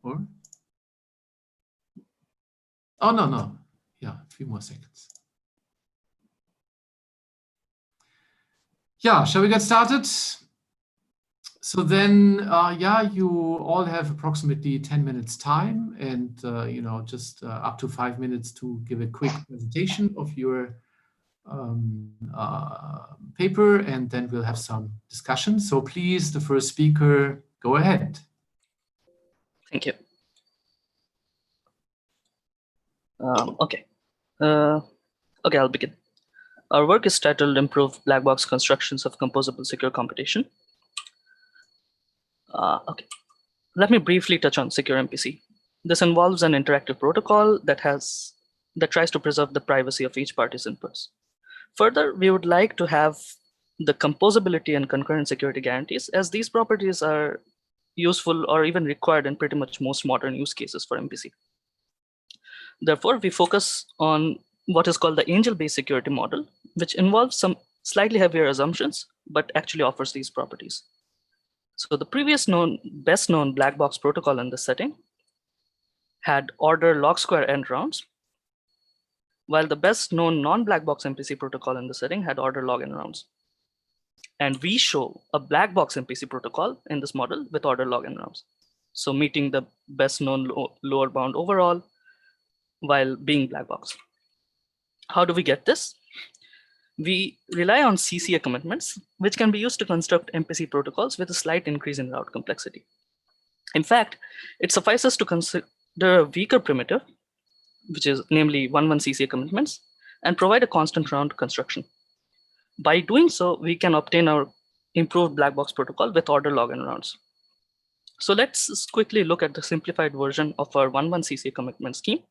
Or? Oh, no, no. Yeah, a few more seconds. Yeah, shall we get started? So then, yeah, you all have approximately 10 minutes time and, just up to 5 minutes to give a quick presentation of your paper, and then we'll have some discussion. So please, the first speaker, go ahead. Thank you. Okay, I'll begin. Our work is titled Improve Black Box Constructions of Composable Secure Computation. Okay, let me briefly touch on secure MPC. This involves an interactive protocol that tries to preserve the privacy of each party's inputs. Further, we would like to have the composability and concurrent security guarantees, as these properties are useful or even required in pretty much most modern use cases for MPC. Therefore, we focus on what is called the angel-based security model, which involves some slightly heavier assumptions, but actually offers these properties. So the best known black box protocol in this setting had order log square end rounds, while the best known non-black box MPC protocol in the setting had order log n rounds. And we show a black box MPC protocol in this model with order log n rounds. So meeting the best known lower bound overall while being black box. How do we get this? We rely on CCA commitments, which can be used to construct MPC protocols with a slight increase in route complexity. In fact, it suffices to consider a weaker primitive, which is namely 1-1 CCA commitments, and provide a constant round construction. By doing so, we can obtain our improved black box protocol with order log n rounds. So let's quickly look at the simplified version of our 1-1 CCA commitment scheme.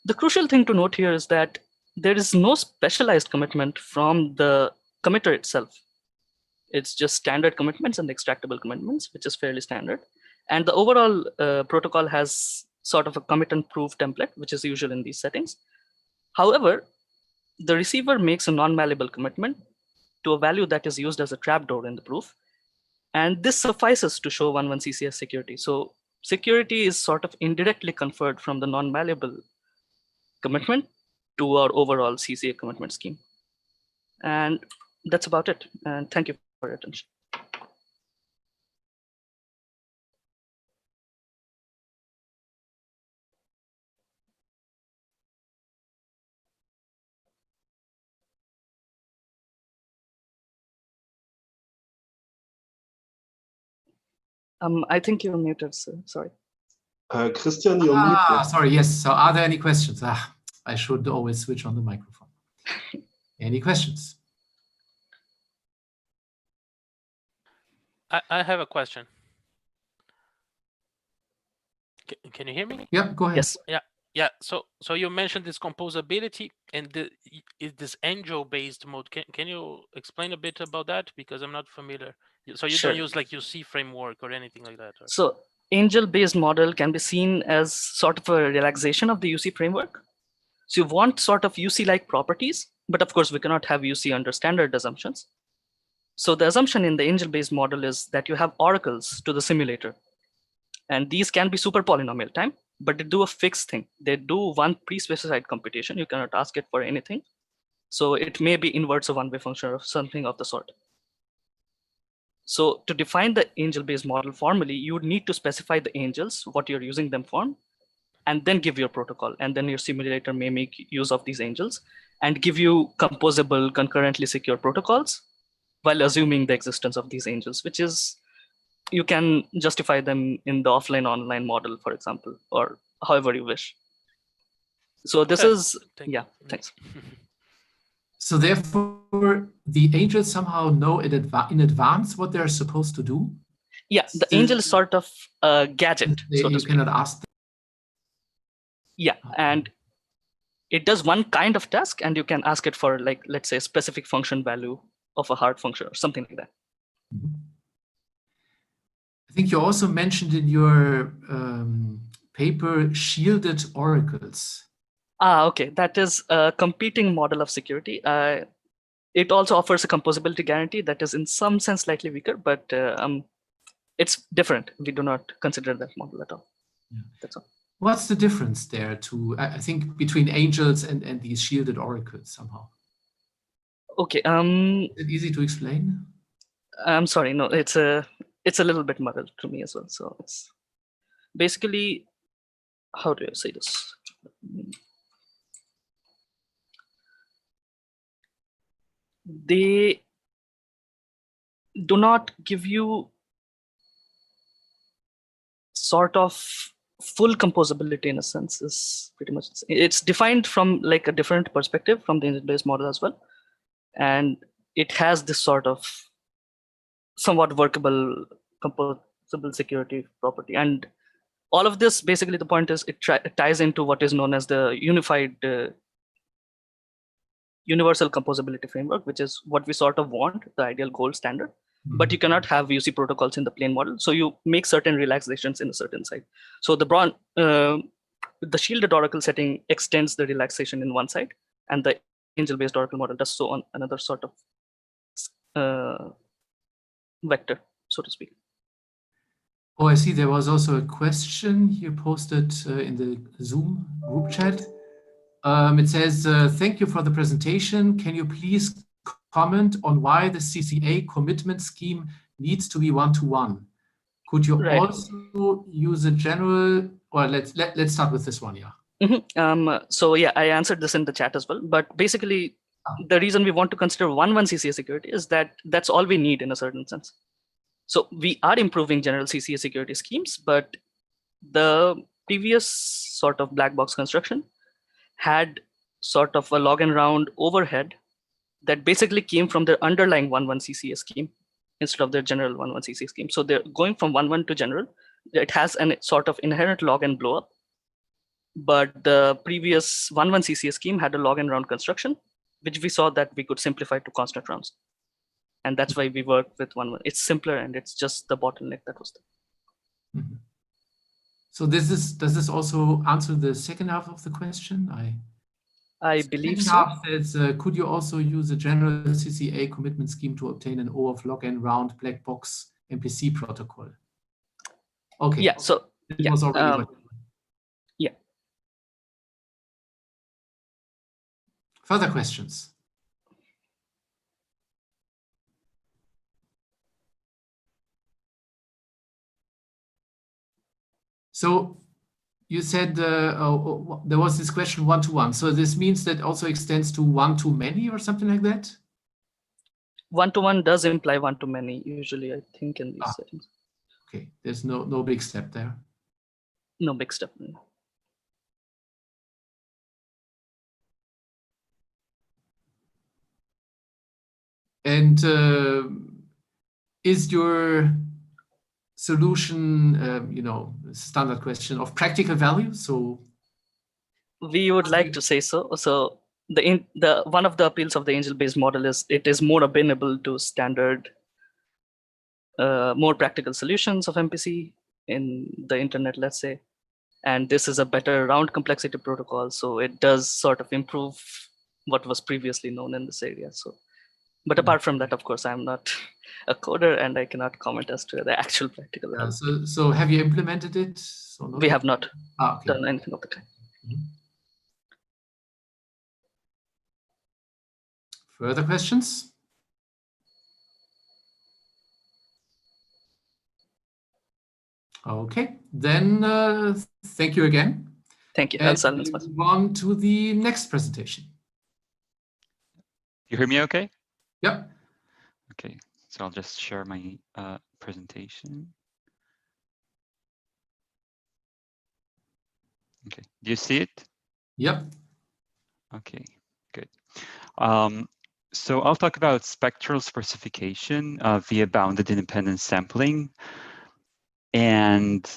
The crucial thing to note here is that there is no specialized commitment from the committer itself. It's just standard commitments and extractable commitments, which is fairly standard. And the overall protocol has sort of a commit and prove template, which is usual in these settings. However, the receiver makes a non-malleable commitment to a value that is used as a trapdoor in the proof. And this suffices to show 1-1 CCS security. So security is sort of indirectly conferred from the non-malleable commitment to our overall CCA commitment scheme. And that's about it. And thank you for your attention. I think you're muted, sir. Sorry. Christian, you're muted. Sorry, yes. So are there any questions? I should always switch on the microphone. Any questions? I have a question. Can you hear me? Yeah, go ahead. Yes. Yeah. So you mentioned this composability and this angel-based mode. Can you explain a bit about that, because I'm not familiar? So you Sure. don't use like UC framework or anything like that? Or? So angel-based model can be seen as sort of a relaxation of the UC framework. So you want sort of UC-like properties, but of course we cannot have UC under standard assumptions. So the assumption in the angel-based model is that you have oracles to the simulator. And these can be super polynomial time, but they do a fixed thing. They do one pre-specified computation. You cannot ask it for anything. So it may be inverse of one-way function or something of the sort. So to define the angel-based model formally, you would need to specify the angels, what you're using them for, and then give your protocol. And then your simulator may make use of these angels and give you composable, concurrently secure protocols while assuming the existence of these angels, which is, you can justify them in the offline-online model, for example, or however you wish. So this is, yeah, thanks. So therefore, the angels somehow know in advance what they're supposed to do? Yeah, the angel is sort of a gadget, so to you speak. cannot ask them. Yeah, and it does one kind of task, and you can ask it for, like, let's say, a specific function value of a hard function or something like that. Mm-hmm. I think you also mentioned in your paper shielded oracles. Okay, that is a competing model of security. It also offers a composability guarantee that is in some sense slightly weaker, but it's different. We do not consider that model at all. Yeah. That's all. What's the difference there I think between angels and these shielded oracles somehow? Okay. Is it easy to explain? I'm sorry. No, it's a little bit muddled to me as well. So it's basically, how do I say this? They do not give you sort of full composability in a sense. Is pretty much it's defined from like a different perspective from the angel-based model as well, and it has this sort of somewhat workable composable security property. And all of this, basically the point is it ties into what is known as the unified universal composability framework, which is what we sort of want, the ideal gold standard. But you cannot have UC protocols in the plain model. So you make certain relaxations in a certain side. So the shielded oracle setting extends the relaxation in one side, and the angel-based oracle model does so on another sort of vector, so to speak. Oh, I see. There was also a question you posted in the Zoom group chat. It says, thank you for the presentation. Can you please comment on why the CCA commitment scheme needs to be one-to-one? Could you also use a general, or let's start with this one, yeah. So yeah, I answered this in the chat as well, but basically the reason we want to consider one CCA security is that that's all we need in a certain sense. So we are improving general CCA security schemes, but the previous sort of black box construction had sort of a log and round overhead that basically came from their underlying 1.1 CCA scheme instead of their general 1.1 CCA scheme. So they're going from 1.1 to general. It has an sort of inherent log and blow up, but the previous 1.1 CCA scheme had a log and round construction, which we saw that we could simplify to constant rounds. And that's why we work with 1.1. It's simpler, and it's just the bottleneck that was there. Mm-hmm. So does this also answer the second half of the question? I believe so. Half says, could you also use a general CCA commitment scheme to obtain an O of log and round black box MPC protocol? Okay. Yeah. So it was already yeah. Further questions? So you said there was this question one-to-one. So this means that also extends to one-to-many or something like that? One-to-one does imply one-to-many, usually, I think, in these settings. Okay, there's no big step there. No big step. No. And is your solution, standard question of practical value? So we would like to say so. So the one of the appeals of the angel-based model is it is more amenable to standard, more practical solutions of MPC in the internet, let's say. And this is a better round complexity protocol, so it does sort of improve what was previously known in this area. So, but apart from that, of course, I'm not a coder and I cannot comment as to the actual practical value. So have you implemented it? So we have not okay. done anything of the kind. Mm-hmm. Further questions? Okay, then thank you again. Thank you. And move on to the next presentation. You hear me okay? Yep. Okay, so I'll just share my presentation. Okay, do you see it? Yep. Okay, good. So I'll talk about spectral sparsification via bounded independent sampling. And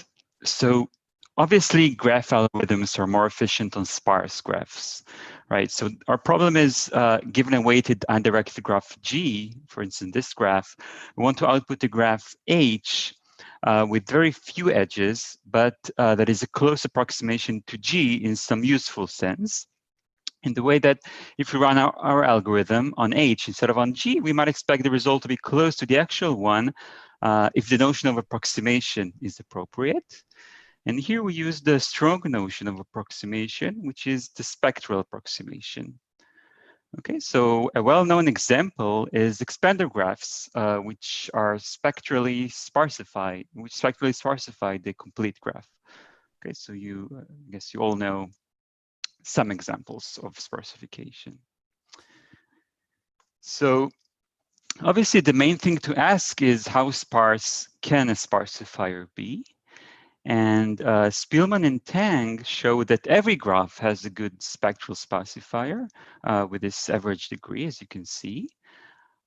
so obviously graph algorithms are more efficient on sparse graphs, right? So our problem is given a weighted undirected graph G, for instance, this graph, we want to output a graph H with very few edges, but that is a close approximation to G in some useful sense. In the way that if we run our algorithm on H instead of on G, we might expect the result to be close to the actual one if the notion of approximation is appropriate. And here we use the strong notion of approximation, which is the spectral approximation. Okay, so a well-known example is expander graphs, which are spectrally sparsified, the complete graph. Okay, so I guess you all know some examples of sparsification. So obviously the main thing to ask is how sparse can a sparsifier be? And Spielman and Tang show that every graph has a good spectral sparsifier with this average degree, as you can see.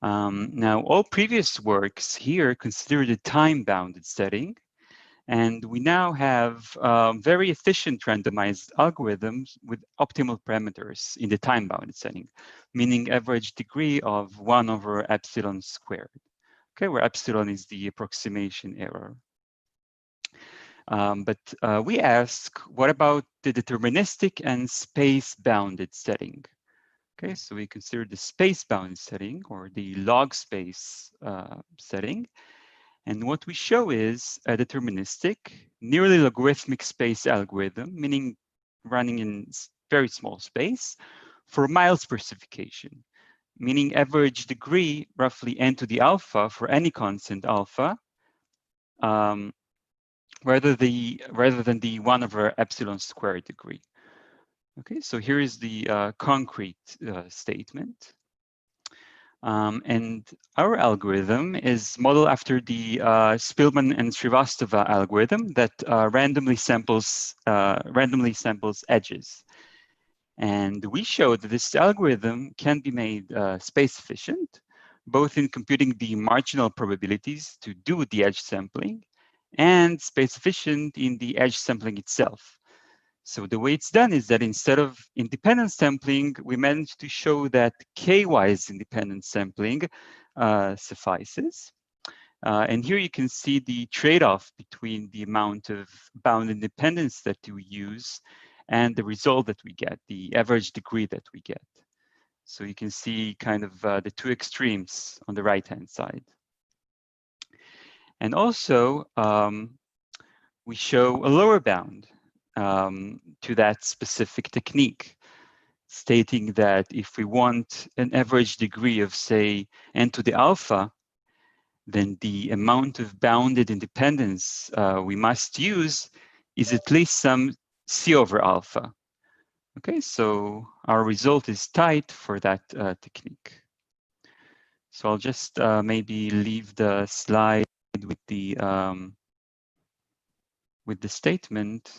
Now, all previous works here consider the time-bounded setting, and we now have very efficient randomized algorithms with optimal parameters in the time-bounded setting, meaning average degree of 1 over epsilon squared, okay, where epsilon is the approximation error. But we ask, what about the deterministic and space-bounded setting? Okay, so we consider the space-bounded setting or the log space setting. And what we show is a deterministic, nearly logarithmic space algorithm, meaning running in very small space, for mild sparsification, meaning average degree roughly n to the alpha for any constant alpha, rather than the 1 over epsilon squared degree. Okay, so here is the concrete statement. And our algorithm is modeled after the Spielman and Srivastava algorithm that randomly samples edges. And we showed that this algorithm can be made space efficient, both in computing the marginal probabilities to do the edge sampling and space efficient in the edge sampling itself. So the way it's done is that instead of independent sampling, we managed to show that k-wise independent sampling suffices. And here you can see the trade-off between the amount of bound independence that we use and the result that we get, the average degree that we get. So you can see kind of the two extremes on the right-hand side. And also, we show a lower bound to that specific technique, stating that if we want an average degree of, say, n to the alpha, then the amount of bounded independence we must use is at least some c over alpha. Okay, so our result is tight for that technique. So I'll just maybe leave the slide with the statement,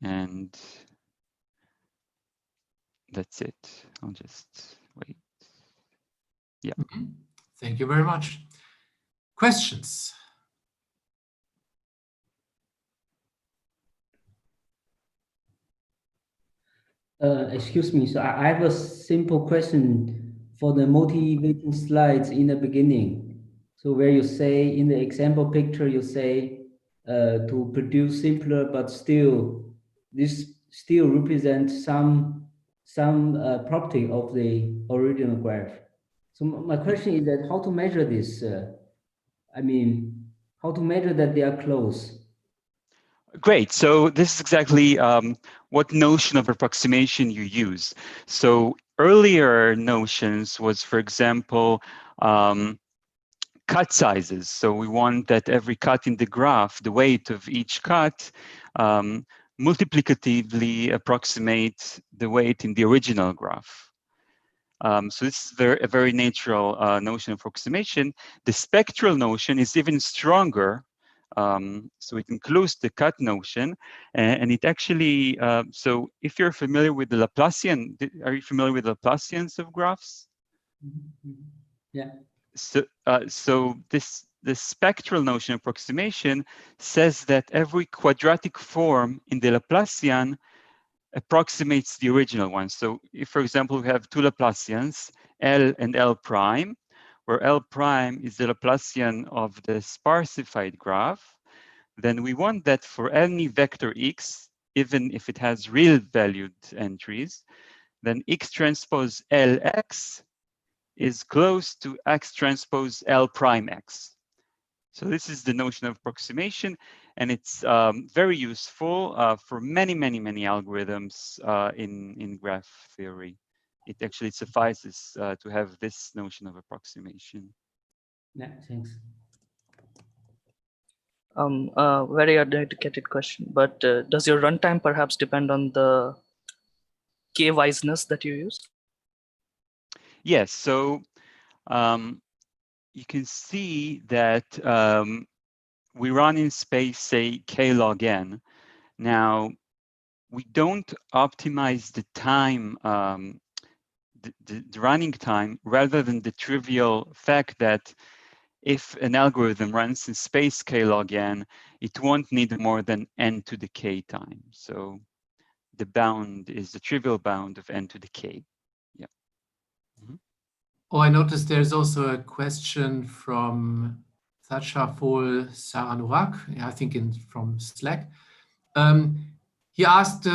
and that's it. I'll just wait. Yeah. Thank you very much. Questions? Excuse me. So I have a simple question for the motivating slides in the beginning. So where you say in the example picture, you say to produce simpler, but still this still represents some property of the original graph. So my question is that how to measure this? I mean, how to measure that they are close? Great. So this is exactly what notion of approximation you use. So earlier notions was, for example, cut sizes. So we want that every cut in the graph, the weight of each cut, multiplicatively approximate the weight in the original graph. So this is a very natural notion of approximation. The spectral notion is even stronger. So it includes the cut notion, and it actually, so if you're familiar with the Laplacian, are you familiar with Laplacians of graphs? Yeah. So the spectral notion of approximation says that every quadratic form in the Laplacian approximates the original one. So if, for example, we have two Laplacians, L and L prime, where L prime is the Laplacian of the sparsified graph, then we want that for any vector x, even if it has real valued entries, then x transpose Lx is close to x transpose L prime x. So this is the notion of approximation. and it's very useful for many algorithms in graph theory. It actually suffices to have this notion of approximation. Yeah, thanks. Very dedicated question, but does your runtime perhaps depend on the k-wiseness that you use? Yes, so you can see that we run in space, say, k log n. Now, we don't optimize the time, the running time, rather than the trivial fact that if an algorithm runs in space k log n, it won't need more than n to the k time. So the bound is the trivial bound of n to the k. Yeah. Mm-hmm. Oh, I noticed there's also a question from Thachafol Saranurak, I think from Slack. He asked,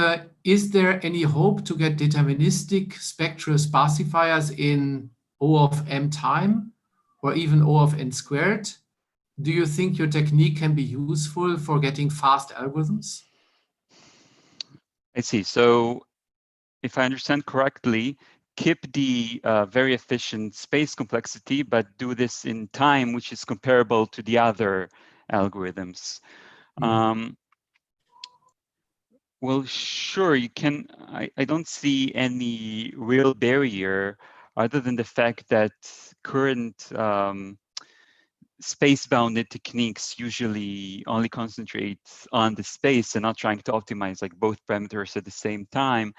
is there any hope to get deterministic spectral sparsifiers in O of m time, or even O of n squared? Do you think your technique can be useful for getting fast algorithms? I see. So if I understand correctly, keep the very efficient space complexity, but do this in time, which is comparable to the other algorithms. Well, sure, you can. I don't see any real barrier other than the fact that current space-bounded techniques usually only concentrate on the space and not trying to optimize like both parameters at the same time.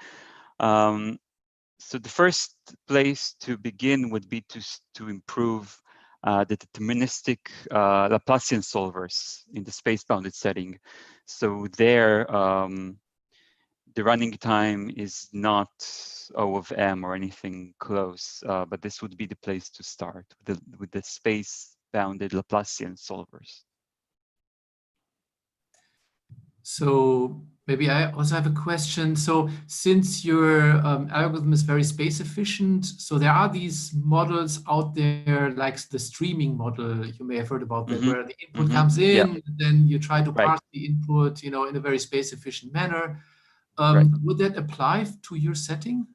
So the first place to begin would be to improve the deterministic Laplacian solvers in the space-bounded setting. So there, the running time is not O of m or anything close, but this would be the place to start with the space-bounded Laplacian solvers. So maybe I also have a question. So since your algorithm is very space efficient, so there are these models out there like the streaming model, you may have heard about that, where the input comes in, then you try to parse the input, in a very space efficient manner. Would that apply to your setting?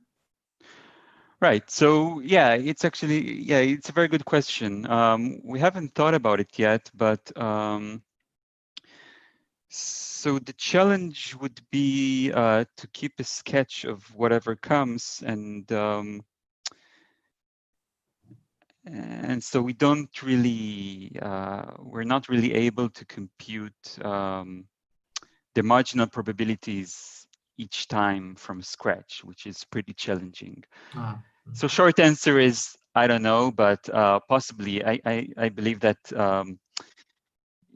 Right. So yeah, it's actually, it's a very good question. We haven't thought about it yet, but so the challenge would be to keep a sketch of whatever comes, and so we don't really, we're not really able to compute the marginal probabilities each time from scratch, which is pretty challenging. So short answer is, I don't know, but possibly. I believe that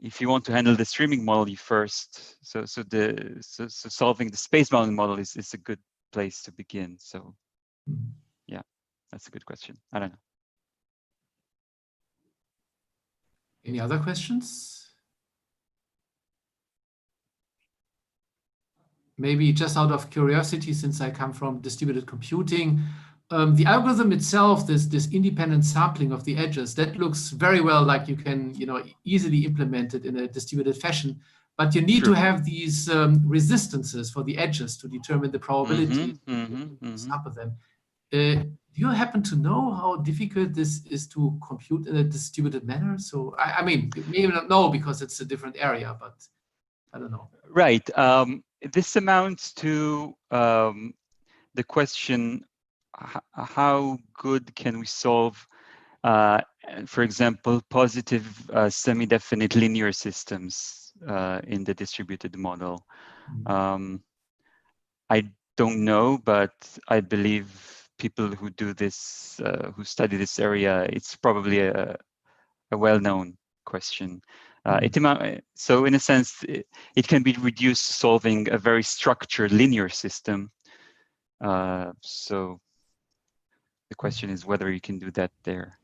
if you want to handle the streaming model, you first, so solving the space-bounded model is a good place to begin. So yeah, that's a good question. I don't know. Any other questions? Maybe just out of curiosity, since I come from distributed computing, the algorithm itself, this independent sampling of the edges, that looks very well like you can easily implement it in a distributed fashion. But you need to have these resistances for the edges to determine the probability to sample them. Do you happen to know how difficult this is to compute in a distributed manner? So I mean, you may not know because it's a different area, but I don't know. Right. This amounts to the question, how good can we solve, for example, positive semi-definite linear systems in the distributed model? I don't know, but I believe people who do this, who study this area, it's probably a well-known question. So in a sense, it can be reduced to solving a very structured linear system. So the question is whether you can do that there.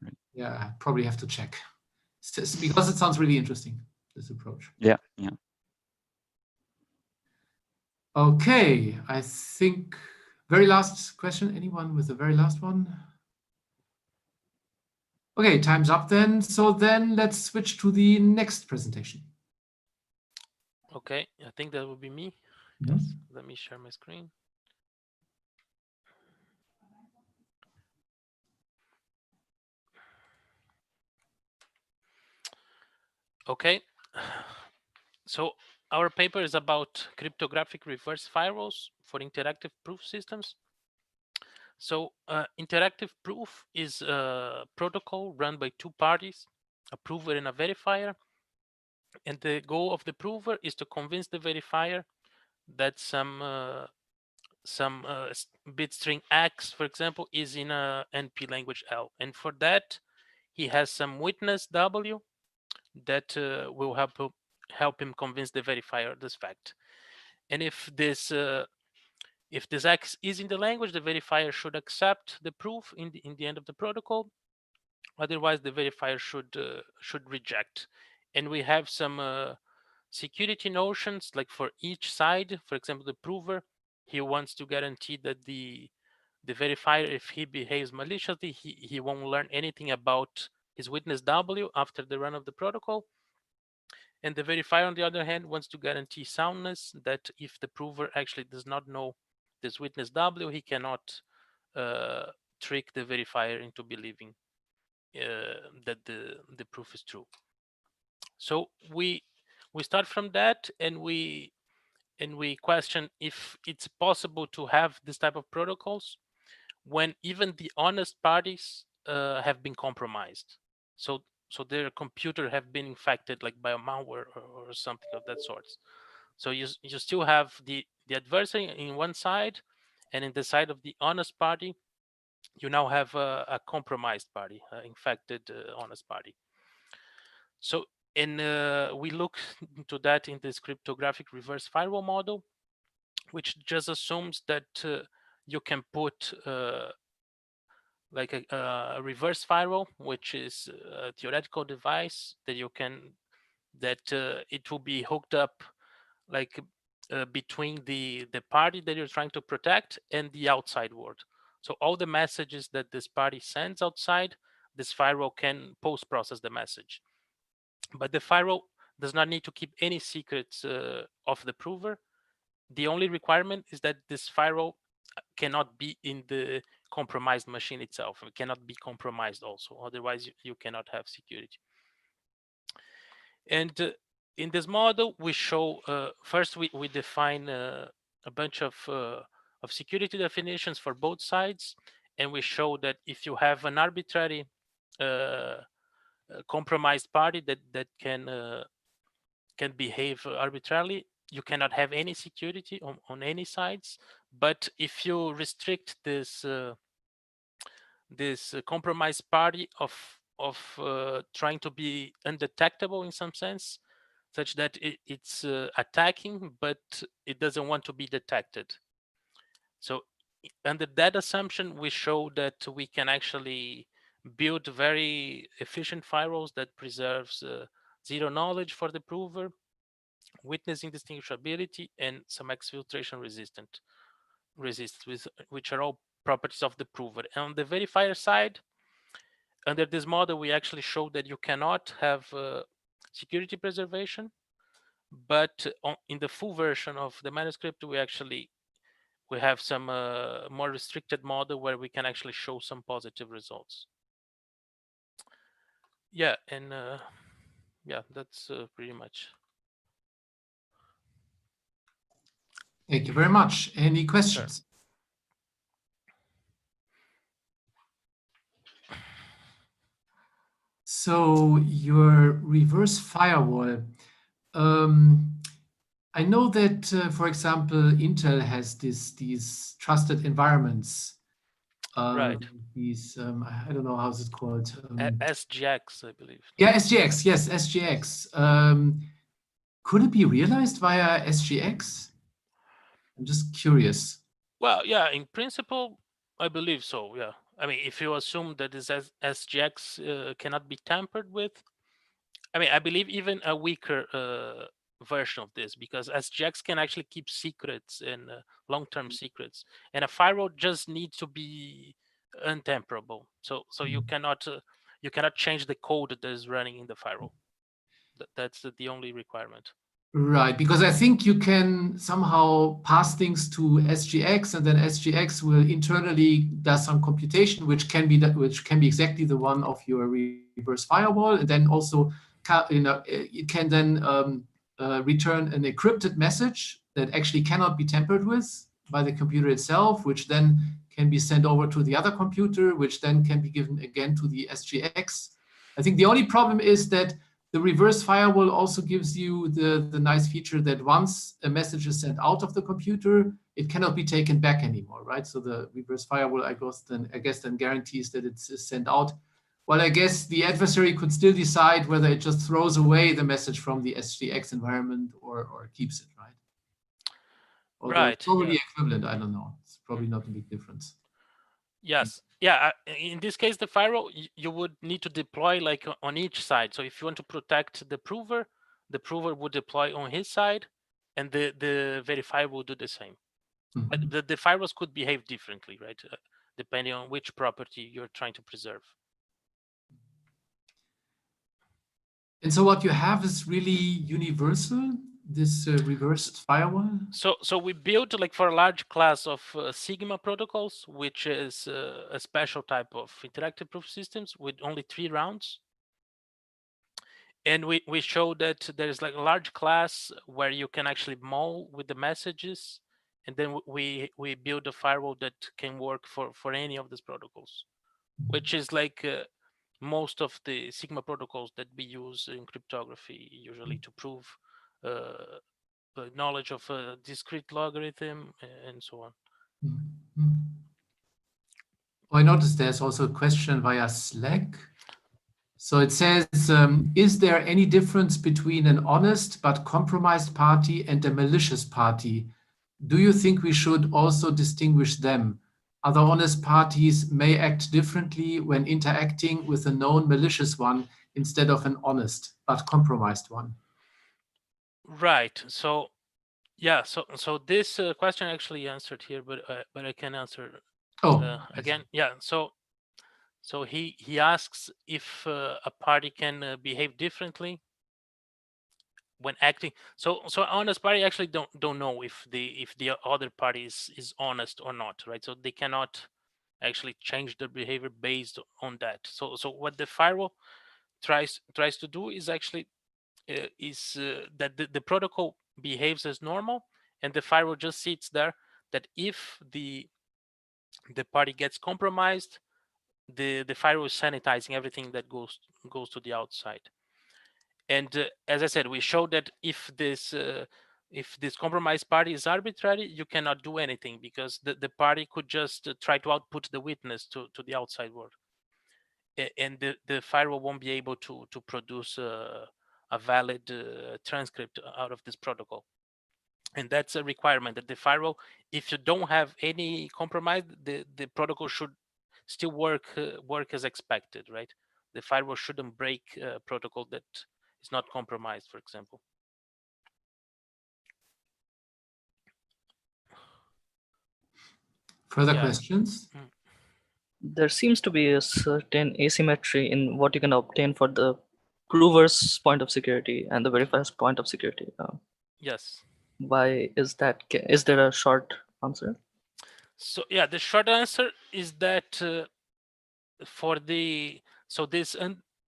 Right. Yeah, I probably have to check because it sounds really interesting, this approach. Yeah. Okay, I think very last question. Anyone with the very last one? Okay, time's up then. So then let's switch to the next presentation. Okay, I think that would be me. Mhm. Yes. Let me share my screen. Okay. So our paper is about cryptographic reverse firewalls for interactive proof systems. So interactive proof is a protocol run by two parties, a prover and a verifier. And the goal of the prover is to convince the verifier that some bit string X, for example, is in a NP language L. And for that, he has some witness W that will help him convince the verifier of this fact. And if this X is in the language, the verifier should accept the proof in the end of the protocol. Otherwise, the verifier should reject. And we have some security notions, like for each side. For example, the prover, he wants to guarantee that the verifier, if he behaves maliciously, he won't learn anything about his witness W after the run of the protocol. And the verifier, on the other hand, wants to guarantee soundness, that if the prover actually does not know this witness W, he cannot trick the verifier into believing that the proof is true. So we start from that, and we question if it's possible to have this type of protocols when even the honest parties have been compromised. So their computer have been infected, like by a malware or something of that sort. So you still have the adversary in one side, and in the side of the honest party, you now have a compromised party, infected honest party. So, and we look into that in this cryptographic reverse firewall model, which just assumes that you can put like a reverse firewall, which is a theoretical device that you can, that it will be hooked up like between the party that you're trying to protect and the outside world. So all the messages that this party sends outside, this firewall can post-process the message. But the firewall does not need to keep any secrets of the prover. The only requirement is that this firewall cannot be in the compromised machine itself. It cannot be compromised also. Otherwise, you cannot have security. And in this model, we show first we define a bunch of security definitions for both sides, and we show that if you have an arbitrary compromised party that can behave arbitrarily, you cannot have any security on any sides. But if you restrict this compromised party of trying to be undetectable in some sense, such that it's attacking, but it doesn't want to be detected. So under that assumption, we show that we can actually build very efficient firewalls that preserves zero knowledge for the prover, witness indistinguishability, and some exfiltration resistance, which are all properties of the prover. And on the verifier side, under this model, we actually show that you cannot have security preservation, but in the full version of the manuscript, we have some more restricted model where we can actually show some positive results. Yeah, and yeah, that's pretty much. Thank you very much. Any questions? Sure. So your reverse firewall, I know that, for example, Intel has these trusted environments. Right. These, I don't know, how's it called? SGX, I believe. Yeah, SGX. Yes, SGX. Could it be realized via SGX? I'm just curious. Well, yeah, in principle, I believe so. Yeah, I mean, if you assume that this SGX cannot be tampered with, I mean, I believe even a weaker version of this, because SGX can actually keep secrets and long-term secrets, and a firewall just needs to be untamperable. So you cannot change the code that is running in the firewall. That's the only requirement. Right, because I think you can somehow pass things to SGX, and then SGX will internally does some computation, which can be exactly the one of your reverse firewall, and then also it can then return an encrypted message that actually cannot be tampered with by the computer itself, which then can be sent over to the other computer, which then can be given again to the SGX. I think the only problem is that the reverse firewall also gives you the nice feature that once a message is sent out of the computer, it cannot be taken back anymore, right? So the reverse firewall, I guess then guarantees that it's sent out. Well, I guess the adversary could still decide whether it just throws away the message from the SGX environment or keeps it, right? Although Right. it's probably Yeah. equivalent, I don't know. It's probably not a big difference. Yes. Yeah. In this case, the firewall, you would need to deploy like on each side. So if you want to protect the prover would deploy on his side, and the verifier will do the same. Mhm. But the firewalls could behave differently, right? Depending on which property you're trying to preserve. And so what you have is really universal, this reversed firewall? So we built like for a large class of Sigma protocols, which is a special type of interactive proof systems with only 3 rounds. And we showed that there's like a large class where you can actually mull with the messages. And then we build a firewall that can work for any of these protocols, which is like most of the Sigma protocols that we use in cryptography, usually to prove the knowledge of a discrete logarithm and so on. Mm-hmm. Oh, I noticed there's also a question via Slack. So it says, is there any difference between an honest but compromised party and a malicious party? Do you think we should also distinguish them? Other honest parties may act differently when interacting with a known malicious one instead of an honest but compromised one. Right. So yeah. So this question actually answered here, but I can answer again. Yeah. So he asks if a party can behave differently when acting. So honest party actually don't know if the other party is honest or not, right? So they cannot actually change their behavior based on that. So what the firewall tries to do is actually that the protocol behaves as normal, and the firewall just sits there. That if the party gets compromised, the firewall is sanitizing everything that goes to the outside. And as I said, we showed that if this compromised party is arbitrary, you cannot do anything because the party could just try to output the witness to the outside world, and the firewall won't be able to produce a valid transcript out of this protocol. And that's a requirement that the firewall, if you don't have any compromise, the protocol should still work as expected, right? The firewall shouldn't break a protocol that is not compromised, for example. Further questions? There seems to be a certain asymmetry in what you can obtain for the prover's point of security and the verifier's point of security. Yes. Why is that? Is there a short answer? So yeah, the short answer is that for this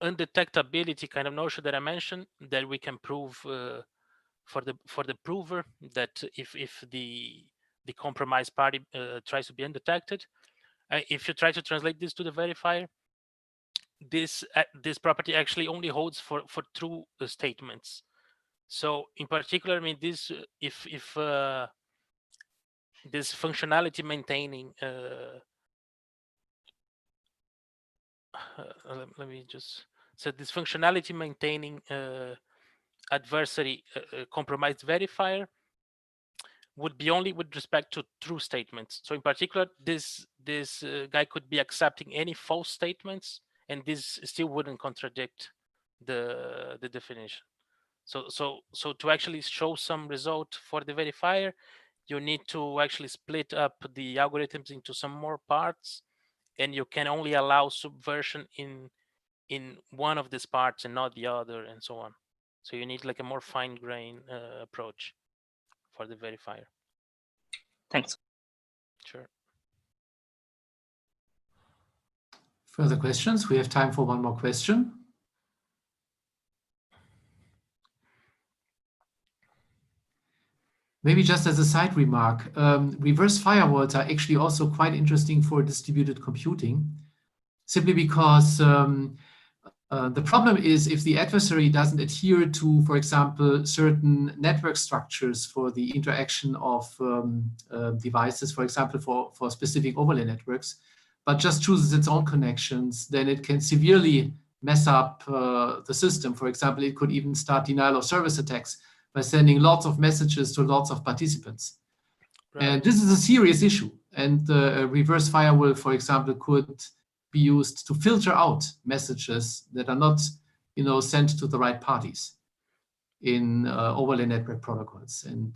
undetectability kind of notion that I mentioned, that we can prove for the prover that if the compromised party tries to be undetected, if you try to translate this to the verifier, this property actually only holds for true statements. So in particular, I mean, this if this functionality maintaining let me just so this functionality maintaining adversary compromised verifier would be only with respect to true statements. So in particular, this guy could be accepting any false statements, and this still wouldn't contradict the definition. So to actually show some result for the verifier, you need to actually split up the algorithms into some more parts, and you can only allow subversion in one of these parts and not the other, and so on. So you need like a more fine-grained approach for the verifier. Thanks. Sure. Further questions? We have time for one more question. Maybe just as a side remark, reverse firewalls are actually also quite interesting for distributed computing, simply because the problem is if the adversary doesn't adhere to, for example, certain network structures for the interaction of devices, for example, for specific overlay networks, but just chooses its own connections, then it can severely mess up the system. For example, it could even start denial of service attacks by sending lots of messages to lots of participants. Right. And this is a serious issue. And a reverse firewall, for example, could be used to filter out messages that are not, sent to the right parties in overlay network protocols. And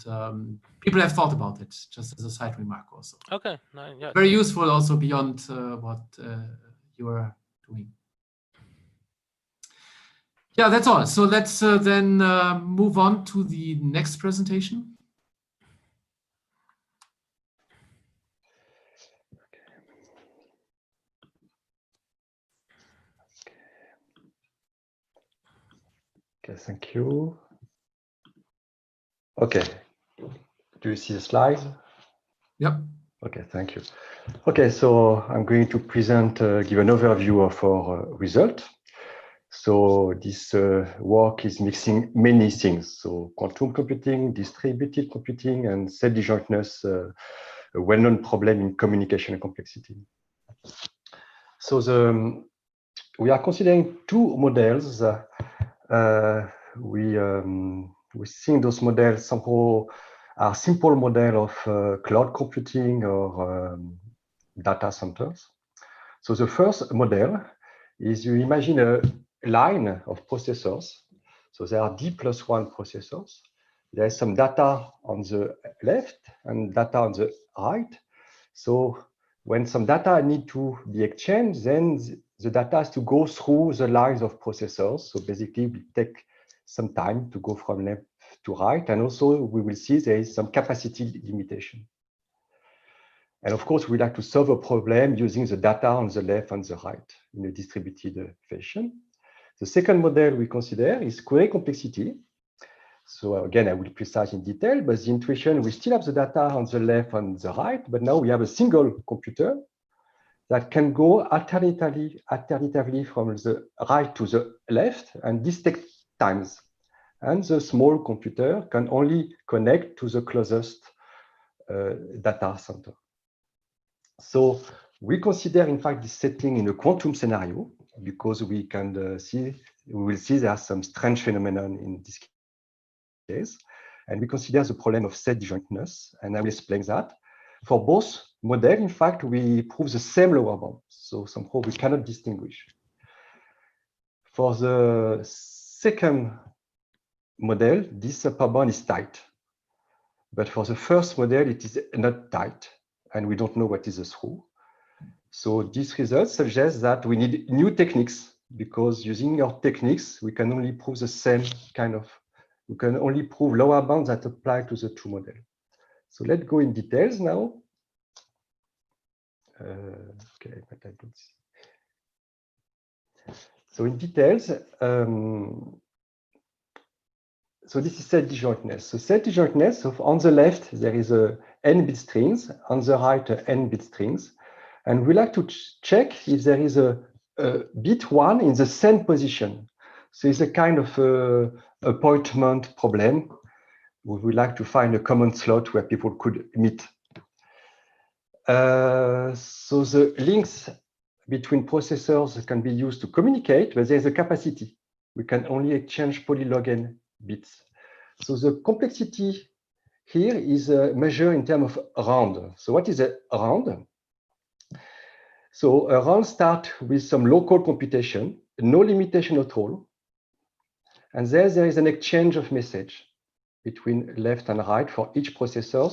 people have thought about it, just as a side remark also. Okay, no, yeah. Very useful also beyond what you are doing. Yeah, that's all. So let's then move on to the next presentation. Okay, thank you. Okay, do you see the slides? Yep. Okay, thank you. Okay, so I'm going to present, give an overview of our result. So this work is mixing many things. So quantum computing, distributed computing, and set disjointness, a well-known problem in communication and complexity. So we are considering two models. We think those models somehow are simple model of cloud computing or data centers. So the first model is you imagine a line of processors. So there are D+1 processors. There is some data on the left and data on the right. So when some data need to be exchanged, then the data has to go through the lines of processors. So basically, we take some time to go from left to right. And also, we will see there is some capacity limitation. And of course, we like to solve a problem using the data on the left and the right in a distributed fashion. The second model we consider is query complexity. So again, I will precise in detail, but the intuition, we still have the data on the left and the right, but now we have a single computer that can go alternatively from the right to the left, and this takes times. And the small computer can only connect to the closest data center. So we consider, in fact, this setting in a quantum scenario because we will see there are some strange phenomenon in this case. And we consider the problem of set disjointness, and I will explain that. For both models, in fact, we prove the same lower bound. So somehow we cannot distinguish. For the second model, this upper bound is tight. But for the first model, it is not tight, and we don't know what is the through. So this result suggests that we need new techniques, because using our techniques, we can only prove the same kind of, we can only prove lower bounds that apply to the two models. So let's go in details now. Okay, but I don't see. So in details, so this is set disjointness. So set disjointness, so on the left, there is a n bit strings, on the right, n bit strings. And we like to check if there is a bit one in the same position. So it's a kind of appointment problem. We would like to find a common slot where people could meet. So the links between processors can be used to communicate, but there's a capacity. We can only exchange polylog bits. So the complexity here is measured in terms of round. So what is a round? So a round starts with some local computation, no limitation at all. And there is an exchange of message between left and right for each processor,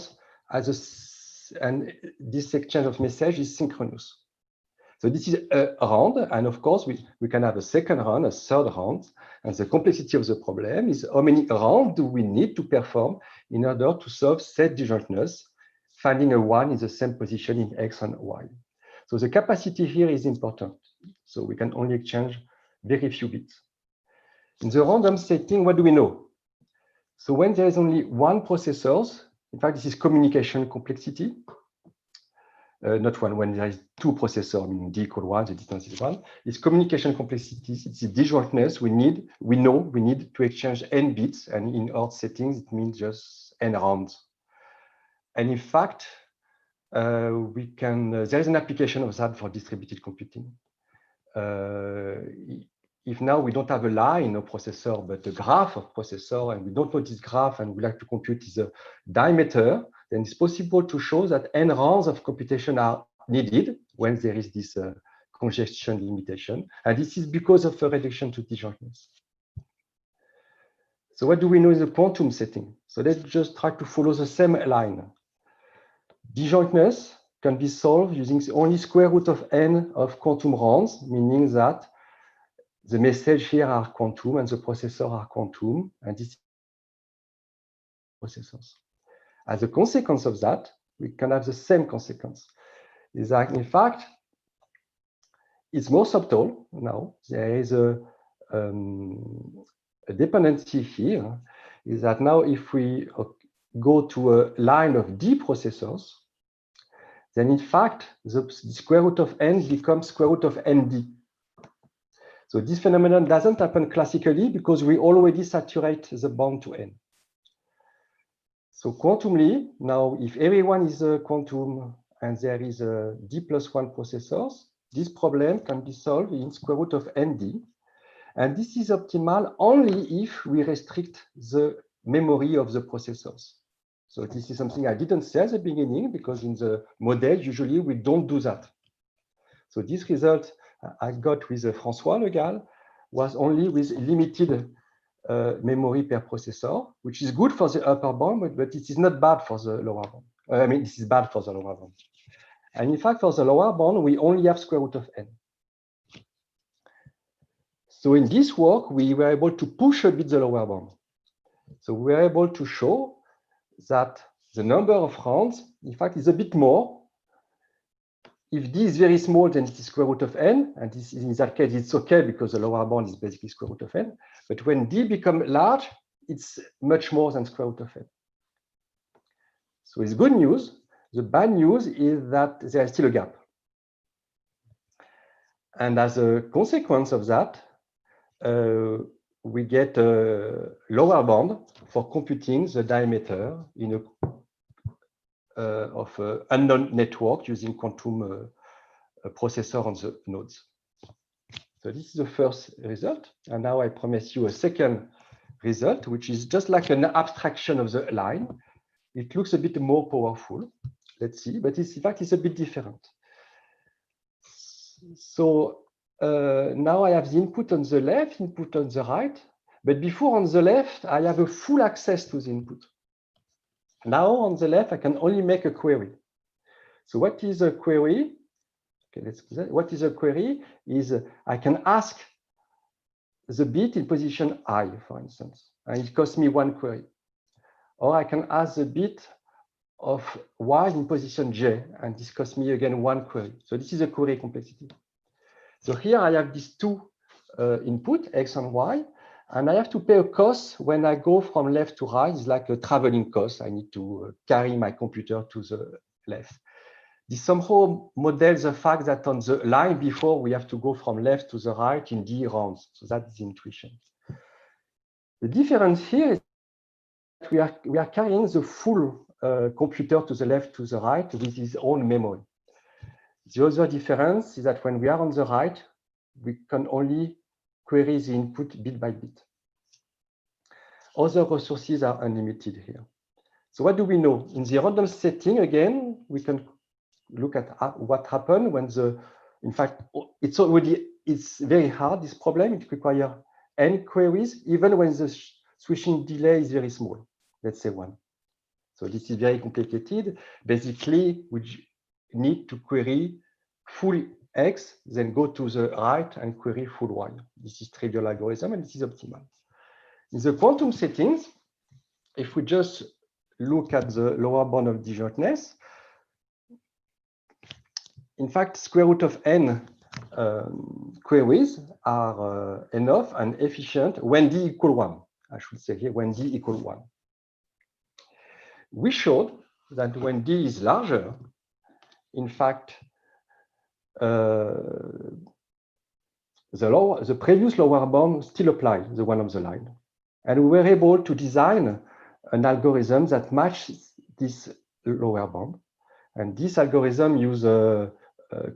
and this exchange of message is synchronous. So this is a round, and of course, we can have a second round, a third round, and the complexity of the problem is how many rounds do we need to perform in order to solve set disjointness, finding a 1 in the same position in X and Y. So the capacity here is important. So we can only exchange very few bits. In the random setting, what do we know? So when there is only one processor, in fact, this is communication complexity. Not one, when there is two processors, meaning D equal 1, the distance is 1. It's communication complexity, it's the disjointness we know we need to exchange n bits, and in odd settings, it means just n rounds. And in fact, there is an application of that for distributed computing. If now we don't have a line of processor, but a graph of processor, and we don't know this graph, and we like to compute the diameter, then it's possible to show that n rounds of computation are needed when there is this congestion limitation. And this is because of a reduction to disjointness. So what do we know in the quantum setting? So let's just try to follow the same line. Disjointness can be solved using only square root of n of quantum rounds, meaning that the message here are quantum and the processor are quantum, and this processors. As a consequence of that, we can have the same consequence. Is that in fact, it's more subtle now. There is a dependency here. Is that now if we go to a line of D processors, then in fact, the square root of n becomes square root of nd. So this phenomenon doesn't happen classically because we already saturate the bound to n. So quantumly, now if everyone is a quantum and there is a D+1 processors, this problem can be solved in square root of nd. And this is optimal only if we restrict the memory of the processors. So this is something I didn't say at the beginning, because in the model, usually we don't do that. So this result I got with François Le Gall was only with limited memory per processor, which is good for the upper bound, but it is not bad for the lower bound. I mean, this is bad for the lower bound. And in fact, for the lower bound, we only have square root of n. So in this work, we were able to push a bit the lower bound. So we were able to show that the number of rounds, in fact, is a bit more. If D is very small, then it is square root of n, and this in that case, it's okay because the lower bound is basically square root of n. But when D becomes large, it's much more than square root of n. So it's good news. The bad news is that there is still a gap. And as a consequence of that, we get a lower bound for computing the diameter in a of an unknown network using quantum processor on the nodes. So this is the first result. And now I promise you a second result, which is just like an abstraction of the line. It looks a bit more powerful. Let's see, but in fact, it's a bit different. So now I have the input on the left, input on the right. But before on the left, I have a full access to the input. Now on the left, I can only make a query. So what is a query? Okay, let's do that. What is a query? Is I can ask the bit in position I, for instance, and it costs me one query. Or I can ask the bit of Y in position J, and this costs me again one query. So this is a query complexity. So here I have these two input, X and Y. And I have to pay a cost when I go from left to right. It's like a traveling cost. I need to carry my computer to the left. This somehow models the fact that on the line before, we have to go from left to the right in D rounds. So that's the intuition. The difference here is that we are carrying the full computer to the left, to the right with its own memory. The other difference is that when we are on the right, we can only query the input bit by bit. Other resources are unlimited here. So what do we know? In the random setting, again, we can look at what happened when in fact, it's very hard, this problem. It requires n queries, even when the switching delay is very small, let's say 1. So this is very complicated. Basically, we need to query full X, then go to the right and query full Y. This is trivial algorithm, and this is optimal. In the quantum settings, if we just look at the lower bound of disjointness, in fact, square root of n queries are enough and efficient when d equal 1. I should say here when d equal 1. We showed that when d is larger, in fact, the previous lower bound still applies, the one on the line. And we were able to design an algorithm that matches this lower bound. And this algorithm uses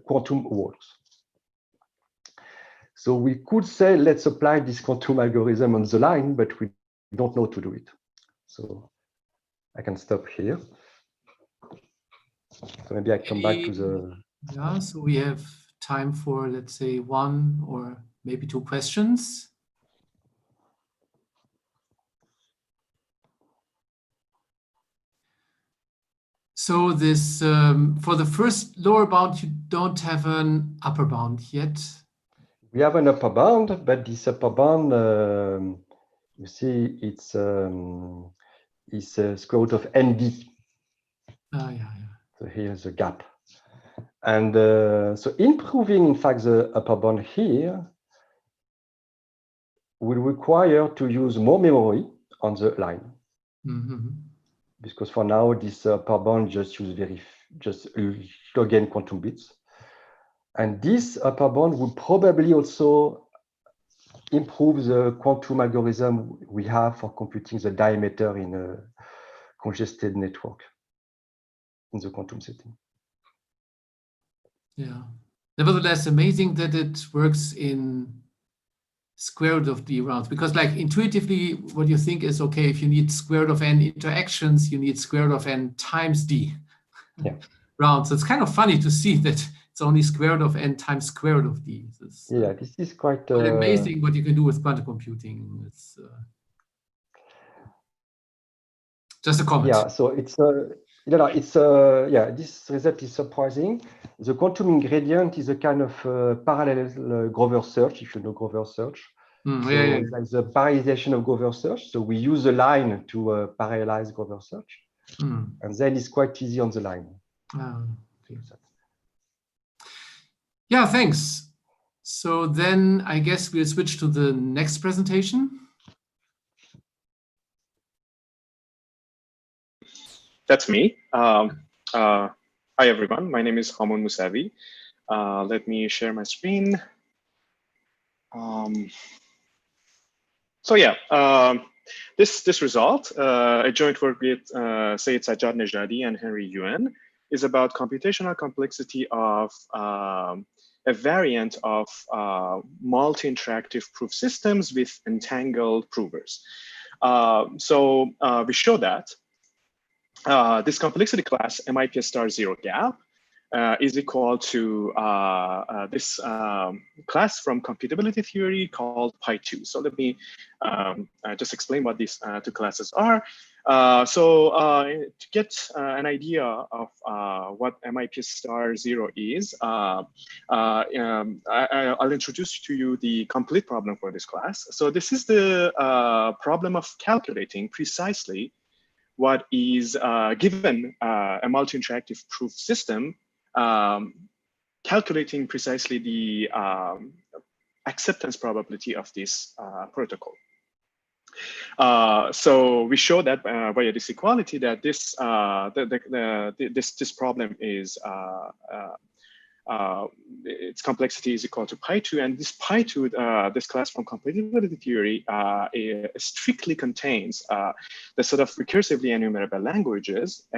quantum walls. So we could say, let's apply this quantum algorithm on the line, but we don't know to do it. So I can stop here. So maybe I come back to the... Yeah, so we have time for, let's say, 1 or maybe 2 questions. So this, for the first lower bound, you don't have an upper bound yet. We have an upper bound, but this upper bound, you see, it's square root of ND. Yeah. So here's a gap. And so improving, in fact, the upper bound here will require to use more memory on the line. Mm-hmm. Because for now, this upper bound just log n quantum bits. And this upper bound would probably also improve the quantum algorithm we have for computing the diameter in a congested network in the quantum setting. Yeah. Nevertheless, amazing that it works in square root of d rounds, because like intuitively what you think is, okay, if you need square root of n interactions, you need square root of n times d rounds. So it's kind of funny to see that it's only square root of n times square root of d. This is quite amazing what you can do with quantum computing. It's just a comment. Yeah, so it's this result is surprising. The quantum ingredient is a kind of parallel Grover search, if you know Grover search. Like the parallelization of Grover search. So we use the line to parallelize Grover search, and then it's quite easy on the line. Okay. Yeah, thanks. So then I guess we'll switch to the next presentation. That's me. Hi, everyone. My name is Holant Musavi. Let me share my screen. This result, a joint work with Sayed Sajjad Nejadi and Henry Yuan, is about computational complexity of a variant of multi-interactive proof systems with entangled provers. We show that this complexity class, MIPS star 0 gap, is equal to this class from computability theory called Pi2. So let me just explain what these two classes are. To get an idea of what MIPS star 0 is, I'll introduce to you the complete problem for this class. So this is the problem of calculating precisely what is given a multi-interactive proof system, calculating precisely the acceptance probability of this protocol. So we show that via this equality that this this problem is its complexity is equal to Pi2, and this Pi2, this class from computability theory, strictly contains the sort of recursively enumerable languages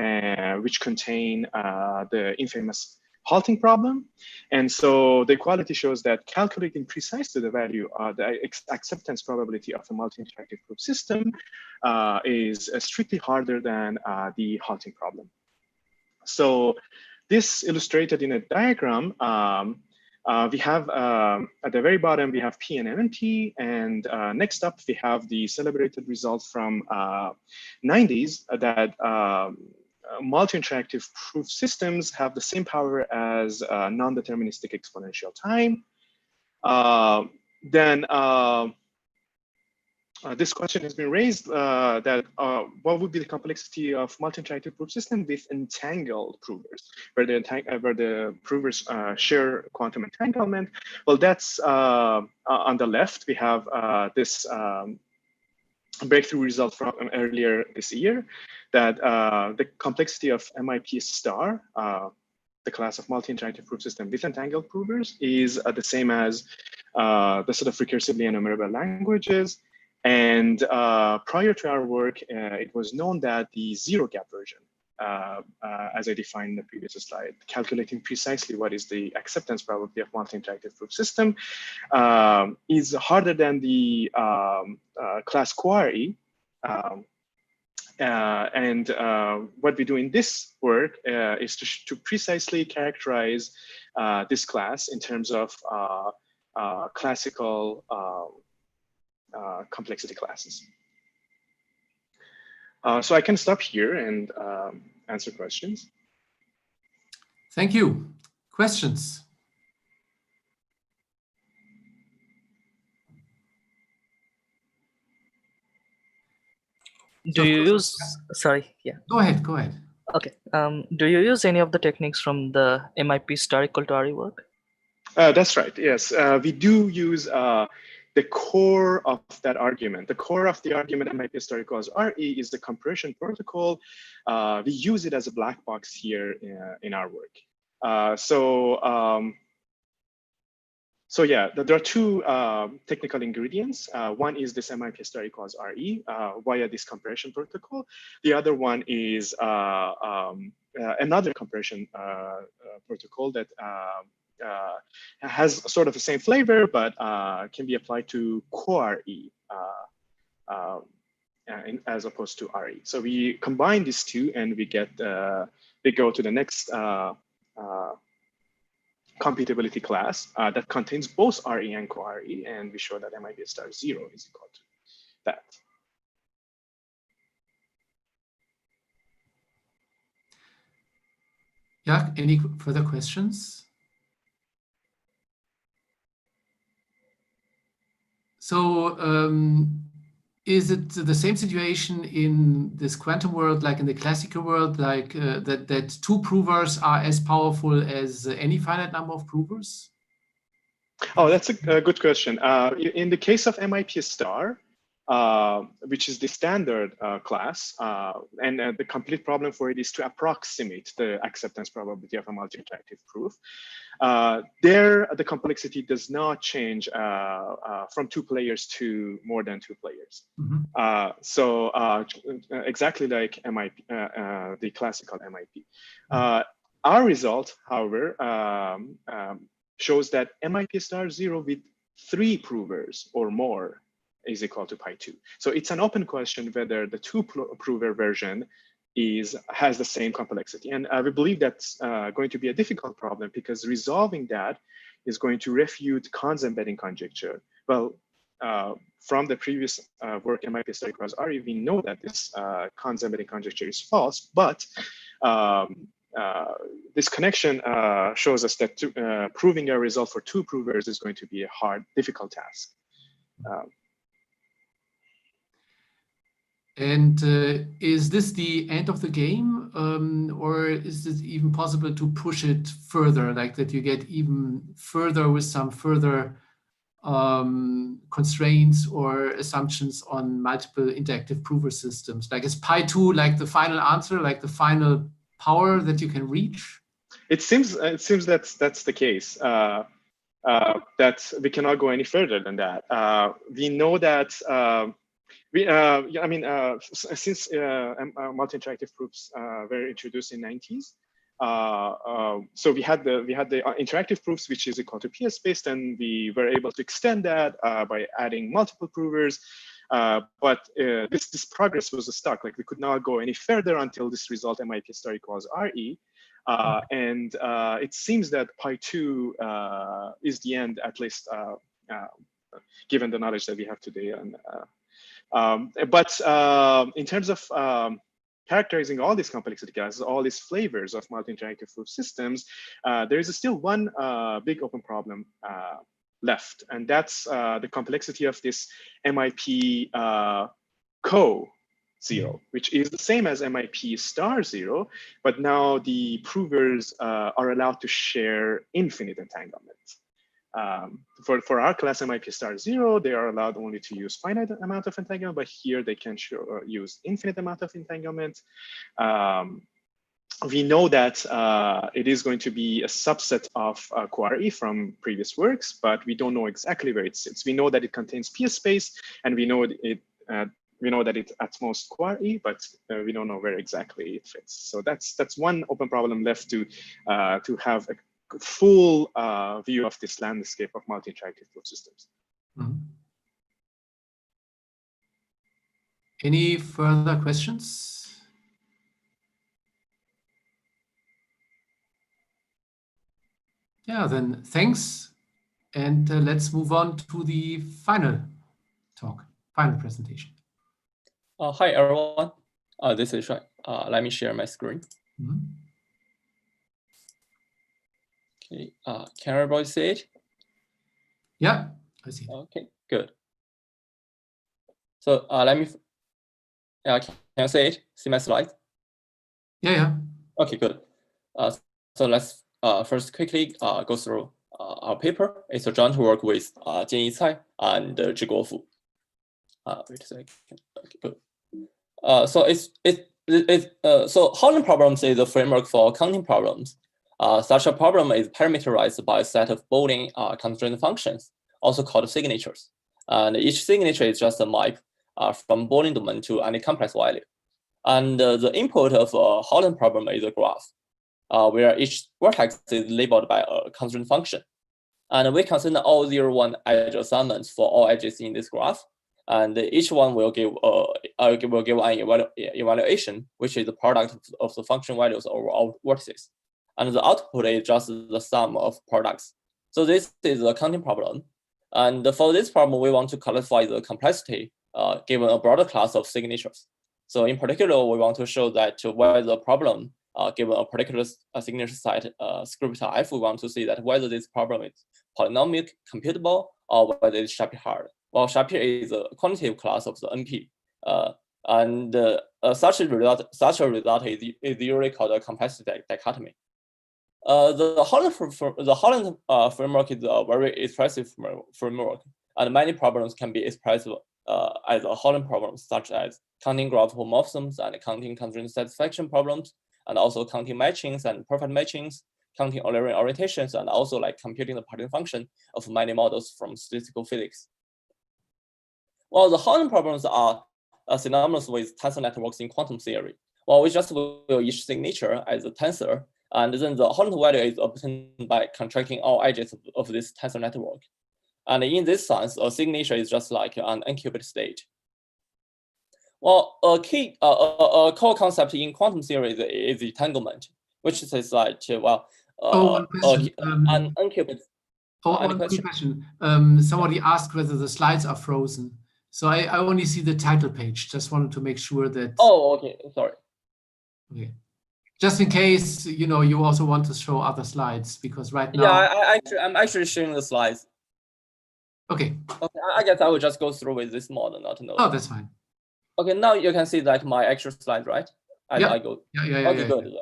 which contain the infamous halting problem. And so the equality shows that calculating precisely the value of the acceptance probability of a multi-interactive proof system is strictly harder than the halting problem. So this illustrated in a diagram, we have at the very bottom, we have P and MNT, and next up we have the celebrated results from 90s that multi-interactive proof systems have the same power as non-deterministic exponential time. Then this question has been raised that what would be the complexity of multi-interactive proof system with entangled provers, where the provers share quantum entanglement? Well, that's on the left. We have this breakthrough result from earlier this year that the complexity of MIP star, the class of multi-interactive proof system with entangled provers, is the same as the sort of recursively enumerable languages. And prior to our work, it was known that the zero gap version, as I defined in the previous slide, calculating precisely what is the acceptance probability of multi-interactive proof system, is harder than the class QRE. What we do in this work is to precisely characterize this class in terms of classical complexity classes. So I can stop here and answer questions. Thank you. Questions? Do you use, sorry, yeah. Go ahead, go ahead. Okay. Do you use any of the techniques from the MIP star equal to RE work? That's right, yes. We do use the core of that argument. The core of the argument MIP star equals RE is the compression protocol. We use it as a black box here in our work. So yeah, there are two technical ingredients. One is this MIP star equals RE via this compression protocol. The other one is another compression protocol that has sort of the same flavor, but can be applied to QRE as opposed to RE. So we combine these two and we get, we go to the next computability class that contains both RE and QRE, and we show that MIP star 0 is equal to that. Yeah, any further questions? So is it the same situation in this quantum world like in the classical world, like that two provers are as powerful as any finite number of provers? Oh, that's a good question. In the case of MIP star, which is the standard class, and the complete problem for it is to approximate the acceptance probability of a multi-interactive proof. There, the complexity does not change from 2 players to more than 2 players. Mm-hmm. Exactly like MIP, the classical MIP. Our result, however, shows that MIP star 0 with 3 provers or more is equal to pi 2. So it's an open question whether the 2-prover version has the same complexity. And we believe that's going to be a difficult problem because resolving that is going to refute Kahn's embedding conjecture. Well, from the previous work MIP star equals RE, we know that this Kahn's embedding conjecture is false, but this connection shows us that proving a result for 2 provers is going to be a difficult task. And is this the end of the game, or is it even possible to push it further, like that you get even further with some further constraints or assumptions on multiple interactive prover systems? Like is pi 2 like the final answer, like the final power that you can reach? It seems that's the case. That we cannot go any further than that. We know that. Since multi-interactive proofs were introduced in the 90s, so we had the interactive proofs, which is equal to PS-based, and we were able to extend that by adding multiple provers. But this progress was stuck. Like we could not go any further until this result MIP star equals RE. And it seems that pi 2 is the end, at least given the knowledge that we have today. And but in terms of characterizing all these complexity classes, all these flavors of multi-interactive proof systems, there is still one big open problem left, and that's the complexity of this MIP co-0, which is the same as MIP *0, but now the provers are allowed to share infinite entanglement. For our class MIP *0, they are allowed only to use finite amount of entanglement, but here they can use infinite amount of entanglement. We know that it is going to be a subset of query from previous works, but we don't know exactly where it sits. We know that it contains PS space, and we know that it's at most query, but we don't know where exactly it fits. So that's one open problem left to have a full view of this landscape of multi-interactive proof systems. Mm-hmm. Any further questions? Yeah, then thanks. And let's move on to the final talk, final presentation. Hi, everyone. This is Shuai. Let me share my screen. Mm-hmm. Okay, can everybody see it? Yeah, I see. Okay, good. So let me, can you see it? See my slide? Yeah. Okay, good. So let's first quickly go through our paper. It's a joint work with Jian Yicai and Zhi Guofu. Wait a second. Okay, good. So so Holant problems is a framework for counting problems. Such a problem is parameterized by a set of Boolean constraint functions, also called signatures. And each signature is just a map from Boolean domain to any complex value. And the input of a Holant problem is a graph, where each vertex is labeled by a constraint function. And we consider all 0-1 edge assignments for all edges in this graph. And each one will give an evaluation, which is the product of the function values over all vertices. And the output is just the sum of products. So this is a counting problem. And for this problem, we want to classify the complexity given a broader class of signatures. So in particular, we want to show that whether the problem given a particular signature set script f, we want to see that whether this problem is polynomial computable or whether it's Shapir-hard. Well, Shapir is a quantitative class of the NP. Such a result is usually called a complexity dichotomy. The Holant framework is a very expressive framework, and many problems can be expressed as a Holant problems, such as counting graph homomorphisms and counting constraint satisfaction problems, and also counting matchings and perfect matchings, counting Eulerian orientations, and also like computing the partition function of many models from statistical physics. Well, the Holant problems are synonymous with tensor networks in quantum theory. Well, we just will each signature as a tensor, and then the Holant value is obtained by contracting all edges of this tensor network. And in this sense, a signature is just like an n-qubit state. Well, a core concept in quantum theory is entanglement, which is like, well, an n-qubit. One question. Somebody asked whether the slides are frozen. So I only see the title page. Just wanted to make sure that. Oh, okay. Sorry. Okay. Just in case, you also want to show other slides, because right now. Yeah, I'm actually showing the slides. Okay. Okay, I guess I will just go through with this model, not know. Oh, that's fine. Okay, now you can see like my actual slide, right? Yeah. Okay, good.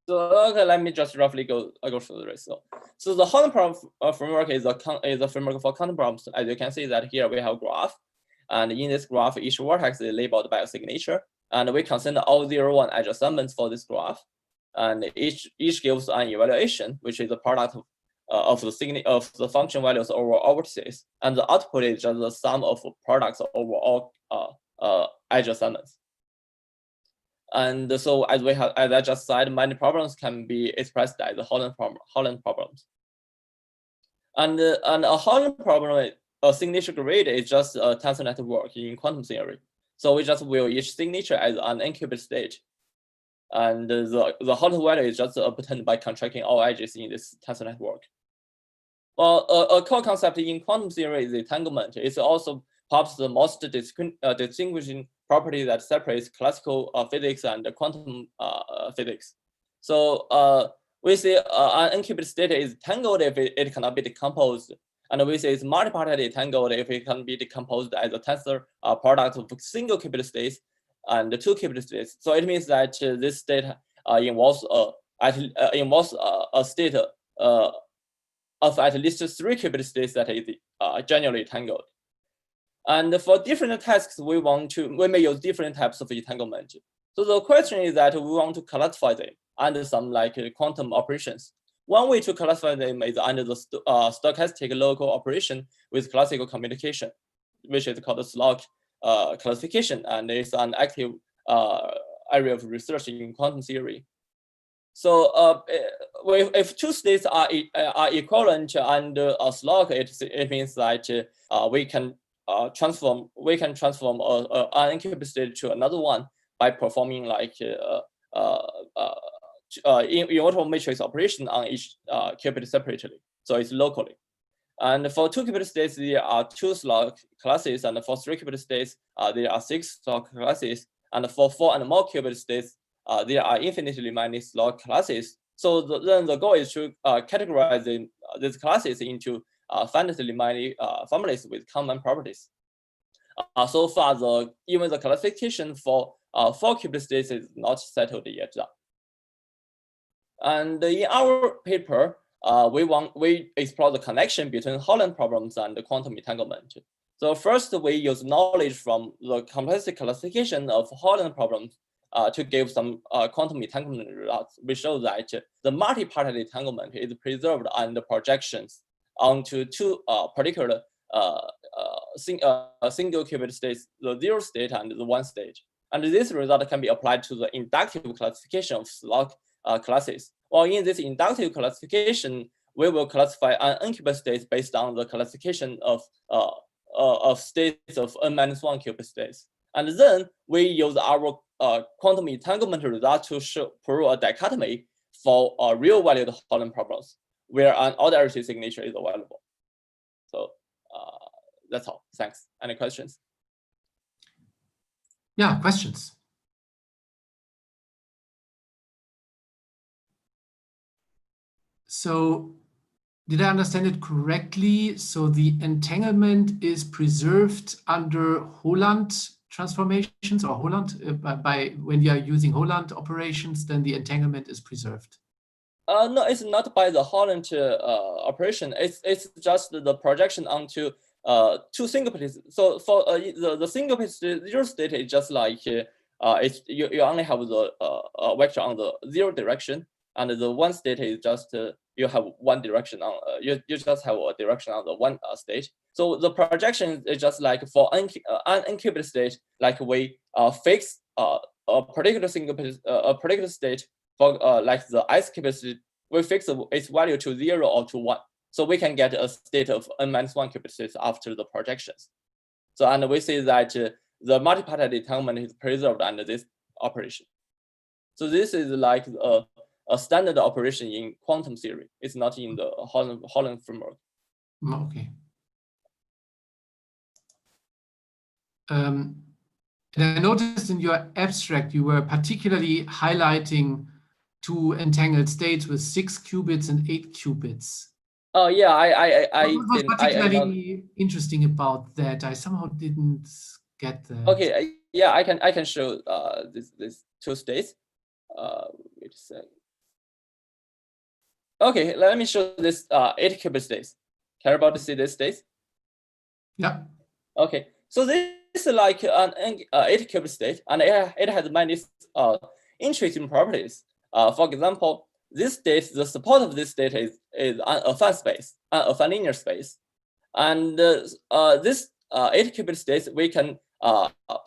So okay, let me just roughly go through this. So the Holant problem framework is a framework for counting problems. As you can see that here we have a graph, and in this graph, each vertex is labeled by a signature, and we consider all 0-1 edge assignments for this graph, and each gives an evaluation, which is the product of the function values over all vertices, and the output is just the sum of products over all edge assignments. And so as I just said, many problems can be expressed as the Holant problems. And a Holant problem, a signature grid is just a tensor network in quantum theory. So we just will each signature as an n-qubit state. And the Holant value is just obtained by contracting all edges in this tensor network. Well, a core concept in quantum theory is entanglement. It's also perhaps the most distinguishing property that separates classical physics and quantum physics. So we say an uncubic state is tangled if it cannot be decomposed. And we say it's multipartly tangled if it can be decomposed as a tensor product of single qubit states and two qubit states. So it means that this state involves a state of at least 3 qubit states that is generally tangled. And for different tasks, we may use different types of entanglement. So the question is that we want to classify them under some like quantum operations. One way to classify them is under the stochastic local operation with classical communication, which is called the slot classification, and it's an active area of research in quantum theory. So if two states are equivalent under a slot, it means that we can transform an uncubic state to another one by performing like immutable matrix operation on each qubit separately. So it's locally. And for 2 qubit states, there are 2 slot classes, and for 3 qubit states, there are 6 slot classes, and for 4 and more qubit states, there are infinitely many slot classes. So then the goal is to categorize these classes into finitely many families with common properties. So far, even the classification for 4 qubit states is not settled yet. And in our paper, we explore the connection between Holant problems and the quantum entanglement. So first, we use knowledge from the complexity classification of Holant problems to give some quantum entanglement results. We show that the multi-party entanglement is preserved under projections onto 2 particular single qubit states, the 0 state and the 1 state. And this result can be applied to the inductive classification of slot classes. Well, in this inductive classification, we will classify an unqubit state based on the classification of states of n-1 qubit states. And then we use our quantum entanglement result to prove a dichotomy for real-valued Holant problems, where an audarity signature is available. So that's all. Thanks. Any questions? Yeah, questions. So did I understand it correctly? So the entanglement is preserved under Holant transformations or Holant by when you are using Holant operations, then the entanglement is preserved. No, it's not by the Holant operation. It's just the projection onto 2 single places. So for the single place 0 state is just like you only have the vector on the 0 direction, and the 1 state is just you have 1 direction on you just have a direction on the 1 state. So the projection is just like for an unqubit state, like we fix a particular a particular state for like the ith qubit state, we fix its value to 0 or to 1. So we can get a state of n-1 qubit states after the projections. So and we see that the multiparty entanglement is preserved under this operation. So this is like a standard operation in quantum theory. It's not in the Holant framework. Okay. And I noticed in your abstract, you were particularly highlighting 2 entangled states with 6 qubits and 8 qubits. Oh yeah, what was particularly interesting about that? I somehow didn't get that. Okay, yeah, I can show this 2 states. Wait a second. Okay, let me show this 8 qubit states. Care about to see this states? Yeah. Okay, so this is like an 8 qubit state, and it has many interesting properties. For example, this state, the support of this state is an affine space, an affine linear space, and this 8 qubit states we can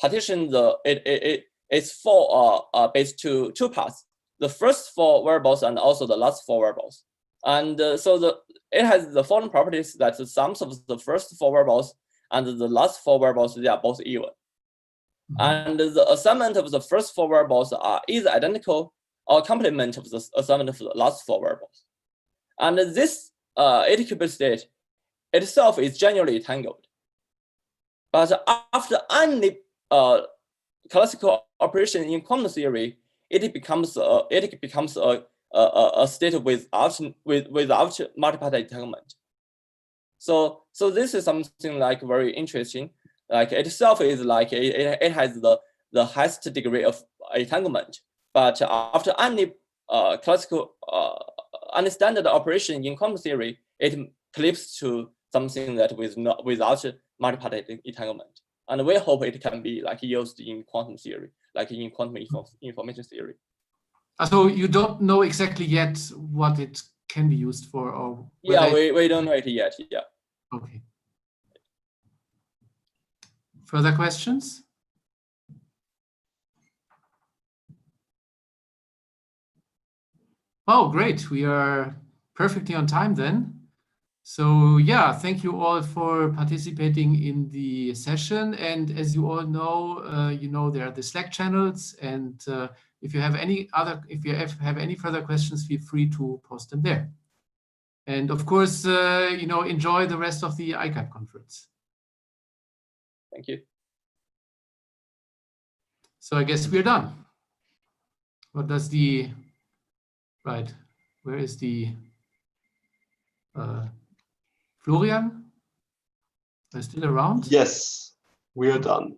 partition its 4 based to 2 parts. The first 4 variables and also the last 4 variables. And so it has the following properties that the sums of the first 4 variables and the last 4 variables, they are both even. And the assignment of the first 4 variables are either identical or complement of the assignment of the last 4 variables. And this 8 qubit state itself is generally tangled. But after any classical operation in quantum theory, it becomes a state without multiparty entanglement. So this is something like very interesting. Like itself is like it has the highest degree of entanglement. But after any classical any standard operation in quantum theory, it flips to something that without multiparty entanglement. And we hope it can be like used in quantum theory, like in quantum information theory. So you don't know exactly yet what it can be used for, or yeah, we don't know it yet. Yeah. Okay. Further questions? Oh, great. We are perfectly on time then. So yeah, thank you all for participating in the session. And as you all know, there are the Slack channels. And if you have any further questions, feel free to post them there. And of course, enjoy the rest of the ICAP conference. Thank you. So I guess we're done. What does the, right, where is the, Florian? Are you still around? Yes, we are done.